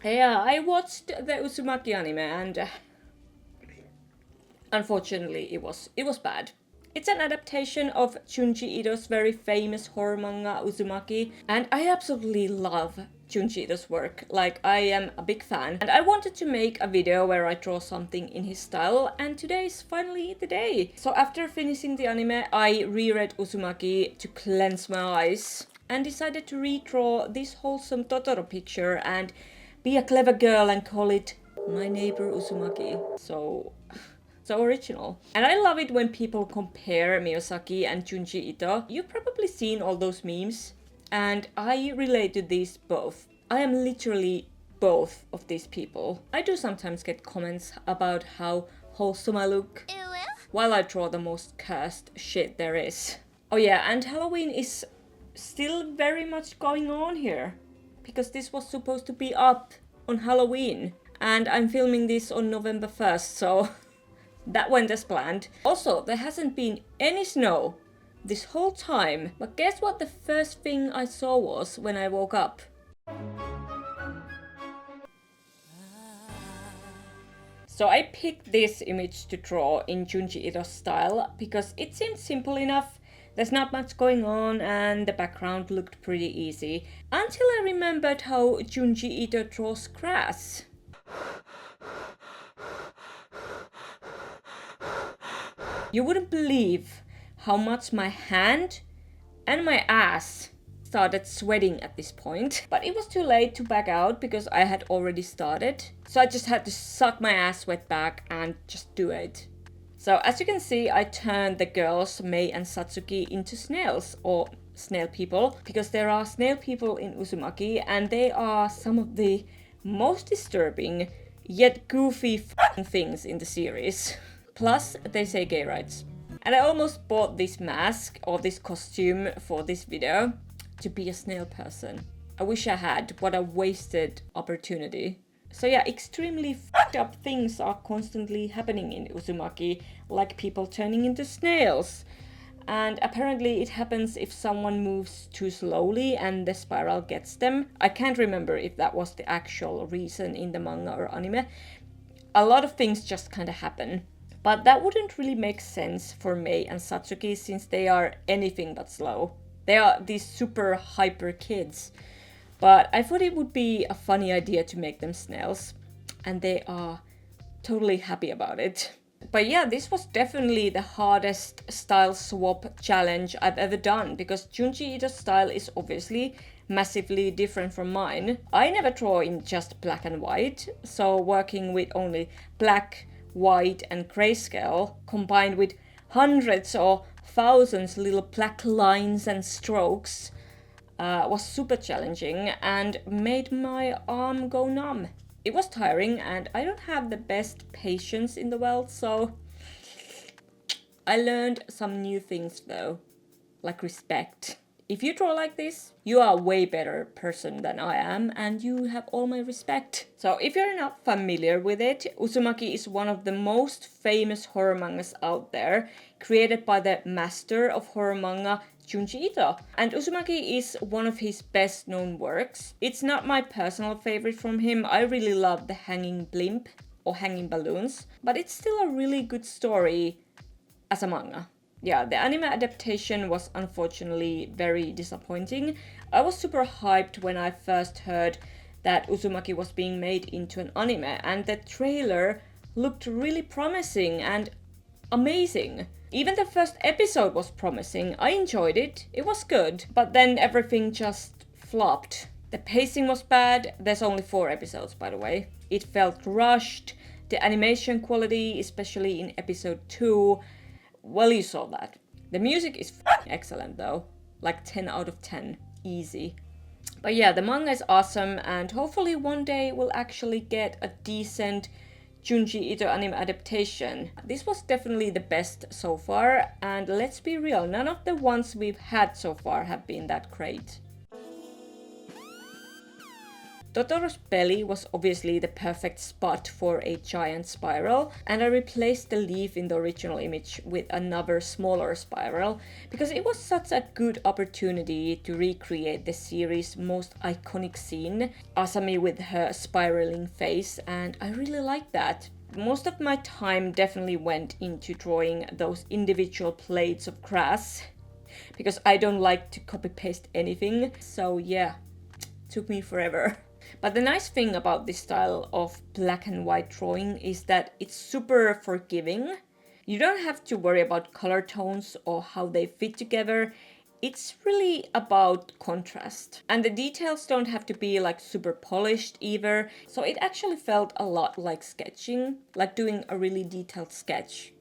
Yeah, I watched the Uzumaki anime and unfortunately it was bad. It's an adaptation of Junji Ito's very famous horror manga Uzumaki, and I absolutely love Junji Ito's work. Like, I am a big fan, and I wanted to make a video where I draw something in his style, and today is finally the day. So after finishing the anime, I reread Uzumaki to cleanse my eyes, and decided to redraw this wholesome Totoro picture and be a clever girl and call it My Neighbor Uzumaki. So original. And I love it when people compare Miyazaki and Junji Ito. You've probably seen all those memes, and I relate to these both. I am literally both of these people. I do sometimes get comments about how wholesome I look, while I draw the most cursed shit there is. Oh yeah, and Halloween is still very much going on here, because this was supposed to be up on Halloween, and I'm filming this on November 1st, so that went as planned. Also, there hasn't been any snow this whole time, but guess what the first thing I saw was when I woke up? So I picked this image to draw in Junji Ito's style because it seemed simple enough. There's not much going on and the background looked pretty easy, until I remembered how Junji Ito draws grass. You wouldn't believe how much my hand and my ass started sweating at this point. But it was too late to back out because I had already started. So I just had to suck my ass sweat back and just do it. So as you can see, I turned the girls Mei and Satsuki into snails, or snail people, because there are snail people in Uzumaki and they are some of the most disturbing yet goofy things in the series. Plus, they say gay rights. And I almost bought this mask or this costume for this video to be a snail person. I wish I had, what a wasted opportunity. So yeah, extremely fucked up things are constantly happening in Uzumaki, like people turning into snails. And apparently it happens if someone moves too slowly and the spiral gets them. I can't remember if that was the actual reason in the manga or anime. A lot of things just kinda happen. But that wouldn't really make sense for Mei and Satsuki since they are anything but slow. They are these super hyper kids. But I thought it would be a funny idea to make them snails. And they are totally happy about it. But yeah, this was definitely the hardest style swap challenge I've ever done, because Junji Ito's style is obviously massively different from mine. I never draw in just black and white, so working with only black, white and grayscale combined with hundreds or thousands little black lines and strokes was super challenging and made my arm go numb. It was tiring and I don't have the best patience in the world, so I learned some new things though, like respect. If you draw like this, you are a way better person than I am and you have all my respect. So if you're not familiar with it, Uzumaki is one of the most famous horror mangas out there, created by the master of horror manga, Junji Ito. And Uzumaki is one of his best known works. It's not my personal favorite from him. I really love the hanging blimp or hanging balloons, but it's still a really good story as a manga. Yeah, the anime adaptation was unfortunately very disappointing. I was super hyped when I first heard that Uzumaki was being made into an anime, and the trailer looked really promising and amazing. Even the first episode was promising. I enjoyed it. It was good, but then everything just flopped. The pacing was bad. There's only 4 episodes, by the way. It felt rushed. The animation quality, especially in episode 2, well, you saw that. The music is excellent though. Like 10 out of 10. Easy. But yeah, the manga is awesome and hopefully one day we'll actually get a decent Junji Ito anime adaptation. This was definitely the best so far, and let's be real, none of the ones we've had so far have been that great. Totoro's belly was obviously the perfect spot for a giant spiral, and I replaced the leaf in the original image with another smaller spiral because it was such a good opportunity to recreate the series' most iconic scene, Asami with her spiraling face, and I really like that. Most of my time definitely went into drawing those individual blades of grass because I don't like to copy paste anything, so yeah, took me forever. But the nice thing about this style of black and white drawing is that it's super forgiving. You don't have to worry about color tones or how they fit together. It's really about contrast. And the details don't have to be like super polished either. So it actually felt a lot like sketching, like doing a really detailed sketch.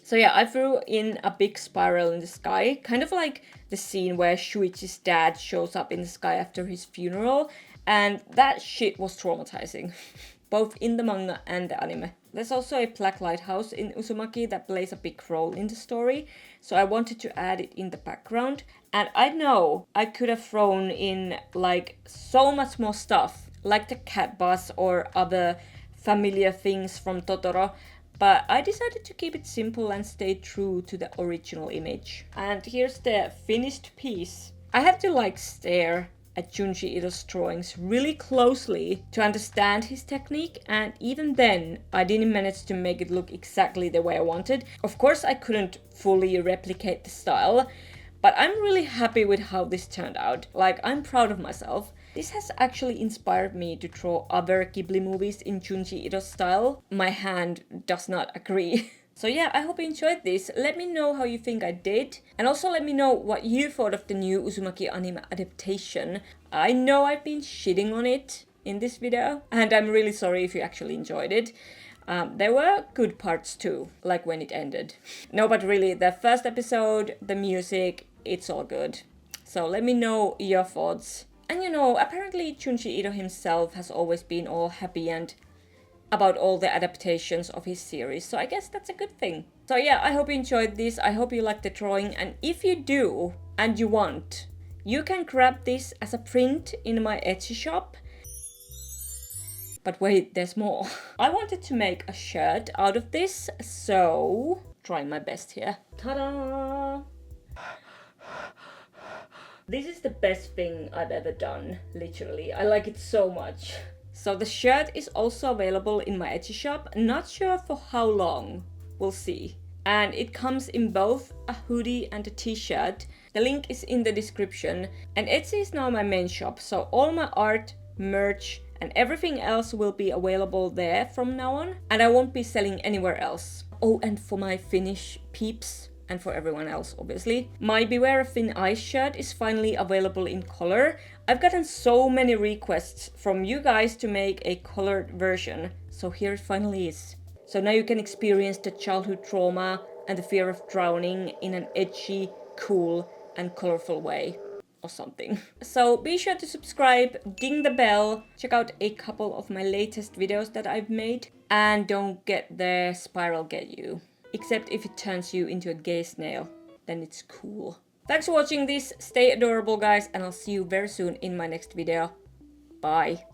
So yeah, I threw in a big spiral in the sky, kind of like the scene where Shuichi's dad shows up in the sky after his funeral, and that shit was traumatizing, both in the manga and the anime. There's also a black lighthouse in Uzumaki that plays a big role in the story, so I wanted to add it in the background. And I know I could have thrown in like so much more stuff, like the cat bus or other familiar things from Totoro, but I decided to keep it simple and stay true to the original image. And here's the finished piece. I had to like stare at Junji Ito's drawings really closely to understand his technique, and even then I didn't manage to make it look exactly the way I wanted. Of course I couldn't fully replicate the style, but I'm really happy with how this turned out. Like, I'm proud of myself. This has actually inspired me to draw other Ghibli movies in Junji Ito's style. My hand does not agree. So yeah, I hope you enjoyed this. Let me know how you think I did. And also let me know what you thought of the new Uzumaki anime adaptation. I know I've been shitting on it in this video, and I'm really sorry if you actually enjoyed it. There were good parts too, like when it ended. No, but really, the first episode, the music, it's all good. So let me know your thoughts. And you know, apparently Junji Ito himself has always been all happy and about all the adaptations of his series, so I guess that's a good thing. So yeah, I hope you enjoyed this, I hope you liked the drawing, and if you do, and you want, you can grab this as a print in my Etsy shop. But wait, there's more. I wanted to make a shirt out of this, so trying my best here. Ta-da! This is the best thing I've ever done, literally. I like it so much. So the shirt is also available in my Etsy shop. Not sure for how long. We'll see. And it comes in both a hoodie and a t-shirt. The link is in the description. And Etsy is now my main shop, so all my art, merch, and everything else will be available there from now on. And I won't be selling anywhere else. Oh, and for my Finnish peeps, and for everyone else, obviously, my Beware of Thin Ice shirt is finally available in color. I've gotten so many requests from you guys to make a colored version, so here it finally is. So now you can experience the childhood trauma and the fear of drowning in an edgy, cool, and colorful way. Or something. So be sure to subscribe, ding the bell, check out a couple of my latest videos that I've made, and don't get the spiral get you. Except if it turns you into a gay snail, then it's cool. Thanks for watching this, stay adorable guys, and I'll see you very soon in my next video. Bye.